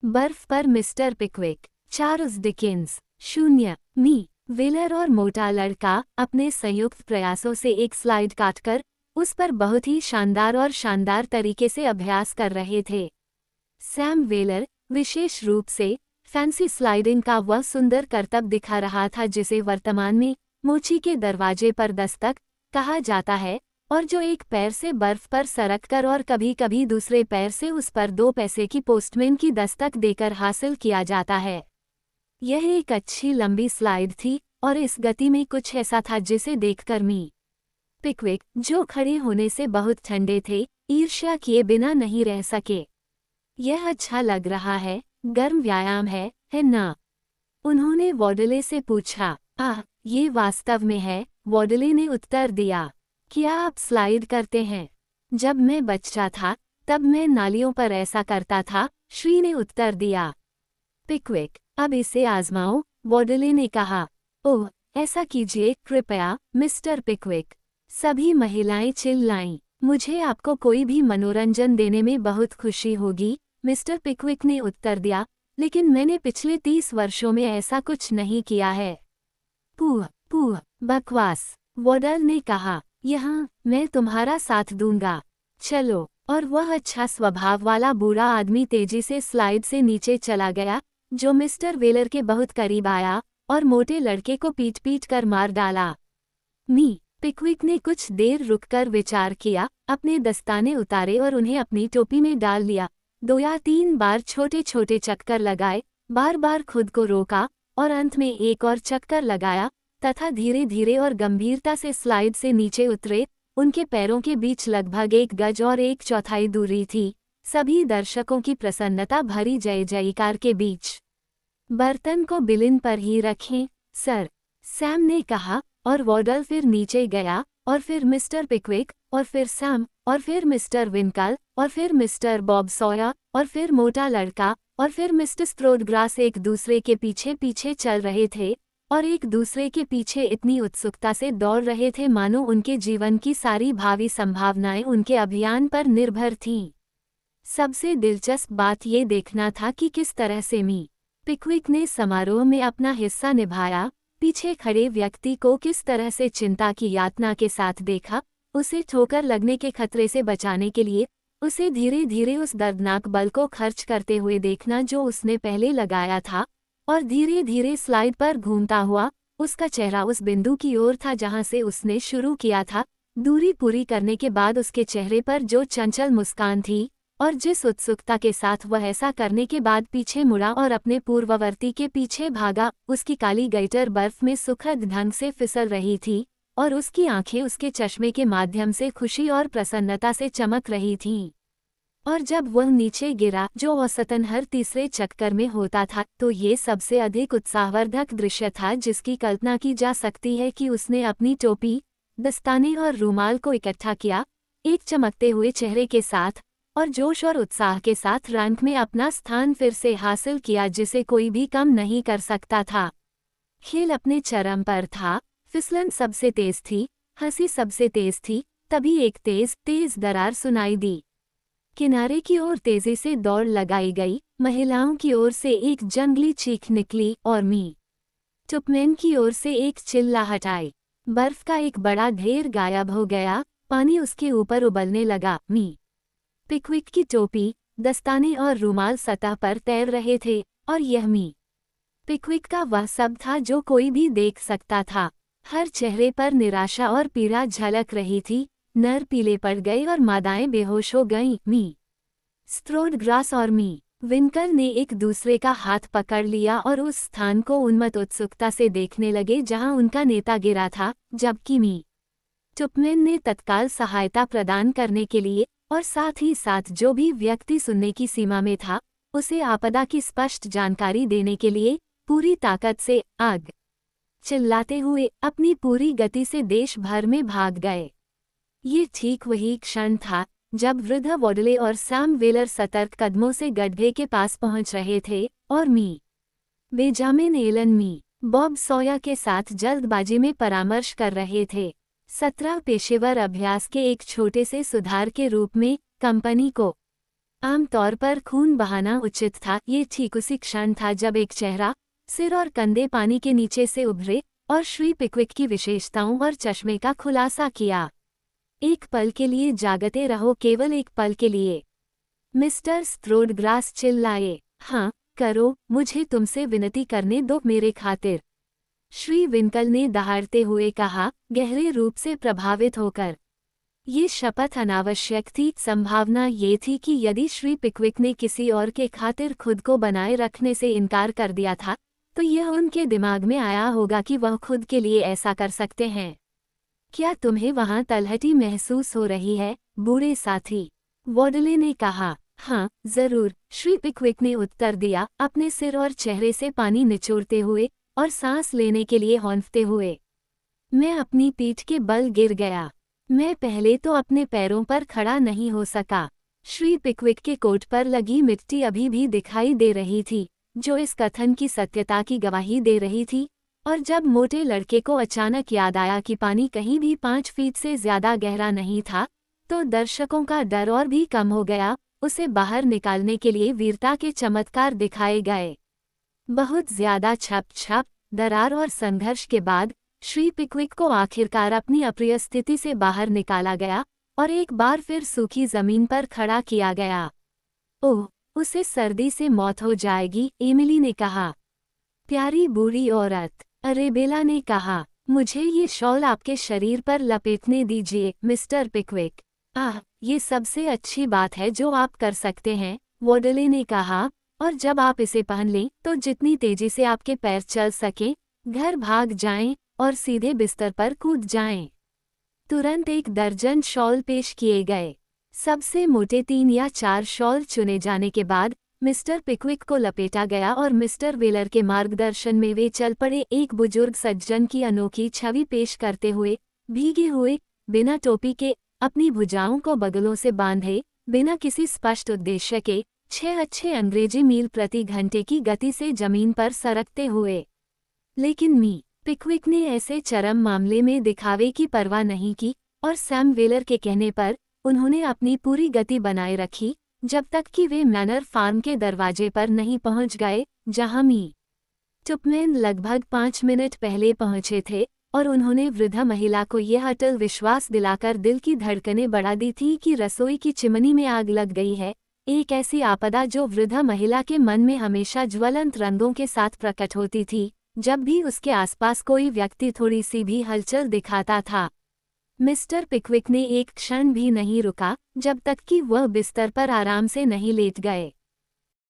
बर्फ पर mister पिकविक, Charles Dickens. 0 मी wheeler और मोटा लड़का अपने संयुक्त प्रयासों से एक स्लाइड काटकर उस पर बहुत ही शानदार तरीके से अभ्यास कर रहे थे। सैम व्हीलर विशेष रूप से फैंसी स्लाइडिंग का वह सुंदर करतब दिखा रहा था जिसे वर्तमान में मोची के दरवाजे पर दस्तक कहा जाता है, और जो एक पैर से बर्फ पर सरककर और कभी कभी दूसरे पैर से उस पर 2 पैसे की पोस्टमैन की दस्तक देकर हासिल किया जाता है। यह एक अच्छी लंबी स्लाइड थी और इस गति में कुछ ऐसा था जिसे देखकर मी पिकविक, जो खड़े होने से बहुत ठंडे थे, ईर्ष्या किए बिना नहीं रह सके। यह अच्छा लग रहा है, गर्म व्यायाम है ना? उन्होंने वॉडले से पूछा। ये वास्तव में है, वॉडले ने उत्तर दिया। क्या आप स्लाइड करते हैं? जब मैं बच्चा था तब मैं नालियों पर ऐसा करता था, श्री ने उत्तर दिया। पिकविक, अब इसे आजमाओ, वॉडले ने कहा। ओह, ऐसा कीजिए कृपया, मिस्टर पिकविक। सभी महिलाएं चिल्लाईं। मुझे आपको कोई भी मनोरंजन देने में बहुत खुशी होगी, मिस्टर पिकविक ने उत्तर दिया, लेकिन मैंने पिछले 30 वर्षों में ऐसा कुछ नहीं किया है। पूह बकवास, वॉडल ने कहा। यहाँ मैं तुम्हारा साथ दूंगा, चलो। और वह अच्छा स्वभाव वाला बूढ़ा आदमी तेजी से स्लाइड से नीचे चला गया, जो मिस्टर व्हीलर के बहुत करीब आया और मोटे लड़के को पीट कर मार डाला। मी पिकविक ने कुछ देर रुककर विचार किया, अपने दस्ताने उतारे और उन्हें अपनी टोपी में डाल लिया। 2 या 3 बार छोटे छोटे चक्कर लगाए, बार बार खुद को रोका और अंत में एक और चक्कर लगाया तथा धीरे धीरे और गंभीरता से स्लाइड से नीचे उतरे। उनके पैरों के बीच लगभग 1 गज और 1/4 दूरी थी, सभी दर्शकों की प्रसन्नता भरी जय जयकार के बीच। बर्तन को बिलिन पर ही रखें, सर, सैम ने कहा, और वॉडल फिर नीचे गया, और फिर मिस्टर पिकविक, और फिर सैम, और फिर मिस्टर विंकल, और फिर मिस्टर बॉब सॉयर, और फिर मोटा लड़का, और फिर मिस्टर स्ट्रोडग्रास एक दूसरे के पीछे पीछे चल रहे थे और एक दूसरे के पीछे इतनी उत्सुकता से दौड़ रहे थे मानो उनके जीवन की सारी भावी संभावनाएं उनके अभियान पर निर्भर थीं। सबसे दिलचस्प बात ये देखना था कि किस तरह से मी पिकविक ने समारोह में अपना हिस्सा निभाया, पीछे खड़े व्यक्ति को किस तरह से चिंता की यातना के साथ देखा, उसे ठोकर लगने के खतरे से बचाने के लिए उसे धीरे धीरे उस दर्दनाक बल को खर्च करते हुए देखना जो उसने पहले लगाया था, और धीरे धीरे स्लाइड पर घूमता हुआ उसका चेहरा उस बिंदु की ओर था जहां से उसने शुरू किया था। दूरी पूरी करने के बाद उसके चेहरे पर जो चंचल मुस्कान थी और जिस उत्सुकता के साथ वह ऐसा करने के बाद पीछे मुड़ा और अपने पूर्ववर्ती के पीछे भागा, उसकी काली गाइटर बर्फ में सुखद ढंग से फिसल रही थी और उसकी आंखें उसके चश्मे के माध्यम से खुशी और प्रसन्नता से चमक रही थीं। और जब वह नीचे गिरा, जो औसतन हर तीसरे चक्कर में होता था, तो ये सबसे अधिक उत्साहवर्धक दृश्य था जिसकी कल्पना की जा सकती है कि उसने अपनी टोपी, दस्ताने और रूमाल को इकट्ठा किया, एक चमकते हुए चेहरे के साथ और जोश और उत्साह के साथ रैंक में अपना स्थान फिर से हासिल किया जिसे कोई भी कम नहीं कर सकता था। खेल अपने चरम पर था, फिसलन सबसे तेज थी, हंसी सबसे तेज थी, तभी एक तेज दरार सुनाई दी। किनारे की ओर तेजी से दौड़ लगाई गई, महिलाओं की ओर से एक जंगली चीख निकली और मी टुपमैन की ओर से एक चिल्लाहट आई। बर्फ का एक बड़ा ढेर गायब हो गया, पानी उसके ऊपर उबलने लगा। मी पिकविक की टोपी, दस्ताने और रूमाल सतह पर तैर रहे थे और यह मी पिकविक का वह सब था जो कोई भी देख सकता था। हर चेहरे पर निराशा और पीड़ा झलक रही थी, नर पीले पड़ गए और मादाएं बेहोश हो गईं। मी स्ट्रोडग्रास और मी विंकल ने एक दूसरे का हाथ पकड़ लिया और उस स्थान को उन्मत्त उत्सुकता से देखने लगे जहां उनका नेता गिरा था, जबकि मी टुपमैन ने तत्काल सहायता प्रदान करने के लिए और साथ ही साथ जो भी व्यक्ति सुनने की सीमा में था उसे आपदा की स्पष्ट जानकारी देने के लिए पूरी ताकत से आग चिल्लाते हुए अपनी पूरी गति से देश भर में भाग गए। ये ठीक वही क्षण था जब वृद्ध वॉडले और सैम व्हीलर सतर्क कदमों से गड्ढे के पास पहुंच रहे थे और मी बेंजामिन एलन मी बॉब सॉयर के साथ जल्दबाजी में परामर्श कर रहे थे। 17 पेशेवर अभ्यास के एक छोटे से सुधार के रूप में कंपनी को आमतौर पर खून बहाना उचित था। ये ठीक उसी क्षण था जब एक चेहरा, सिर और कंधे पानी के नीचे से उभरे और श्री पिकविक की विशेषताओं और चश्मे का खुलासा किया। एक पल के लिए जागते रहो, केवल एक पल के लिए। मिस्टर स्ट्रोडग्रास चिल्लाए। हाँ, करो, मुझे तुमसे विनती करने दो मेरे खातिर, श्री विंकल ने दहाड़ते हुए कहा, गहरे रूप से प्रभावित होकर। ये शपथ अनावश्यक थी। संभावना ये थी कि यदि श्री पिकविक ने किसी और के खातिर खुद को बनाए रखने से इनकार कर दिया था, तो यह उनके दिमाग में आया होगा कि वह खुद के लिए ऐसा कर सकते हैं। क्या तुम्हें वहां तलहटी महसूस हो रही है, बूढ़े साथी? वॉडले ने कहा। हाँ, जरूर, श्री पिकविक ने उत्तर दिया, अपने सिर और चेहरे से पानी निचोड़ते हुए और सांस लेने के लिए हौंफते हुए। मैं अपनी पीठ के बल गिर गया। मैं पहले तो अपने पैरों पर खड़ा नहीं हो सका। श्री पिकविक के कोट पर लगी मिट्टी अभी भी दिखाई दे रही थी, जो इस कथन की सत्यता की गवाही दे रही थी। और जब मोटे लड़के को अचानक याद आया कि पानी कहीं भी 5 फीट से ज्यादा गहरा नहीं था, तो दर्शकों का डर और भी कम हो गया। उसे बाहर निकालने के लिए वीरता के चमत्कार दिखाए गए। बहुत ज्यादा छप-छप, दरार और संघर्ष के बाद श्री पिकविक को आखिरकार अपनी अप्रिय स्थिति से बाहर निकाला गया और एक बार फिर सूखी जमीन पर खड़ा किया गया। ओह, उसे सर्दी से मौत हो जाएगी, एमिली ने कहा। प्यारी बूढ़ी औरत, अरेबेला ने कहा। मुझे ये शॉल आपके शरीर पर लपेटने दीजिए, मिस्टर पिकविक। आह, ये सबसे अच्छी बात है जो आप कर सकते हैं, वॉडले ने कहा। और जब आप इसे पहन लें तो जितनी तेजी से आपके पैर चल सकें, घर भाग जाएं और सीधे बिस्तर पर कूद जाएं। तुरंत 1 दर्जन शॉल पेश किए गए। सबसे मोटे 3 या 4 शॉल चुने जाने के बाद मिस्टर पिकविक को लपेटा गया और मिस्टर वेलर के मार्गदर्शन में वे चल पड़े, एक बुजुर्ग सज्जन की अनोखी छवि पेश करते हुए, भीगे हुए, बिना टोपी के, अपनी भुजाओं को बगलों से बांधे, बिना किसी स्पष्ट उद्देश्य के, 6 अच्छे अंग्रेजी मील प्रति घंटे की गति से जमीन पर सरकते हुए। लेकिन मी पिकविक ने ऐसे चरम मामले में दिखावे की परवाह नहीं की और सैम वेलर के कहने पर उन्होंने अपनी पूरी गति बनाए रखी जब तक कि वे मैनर फार्म के दरवाजे पर नहीं पहुंच गए, जहां मी टुपमैन लगभग 5 मिनट पहले पहुंचे थे। और उन्होंने वृद्ध महिला को यह अटल विश्वास दिलाकर दिल की धड़कनें बढ़ा दी थी कि रसोई की चिमनी में आग लग गई है, एक ऐसी आपदा जो वृद्ध महिला के मन में हमेशा ज्वलंत रंगों के साथ प्रकट होती थी जब भी उसके आसपास कोई व्यक्ति थोड़ी सी भी हलचल दिखाता था। मिस्टर पिकविक ने एक क्षण भी नहीं रुका जब तक कि वह बिस्तर पर आराम से नहीं लेट गए।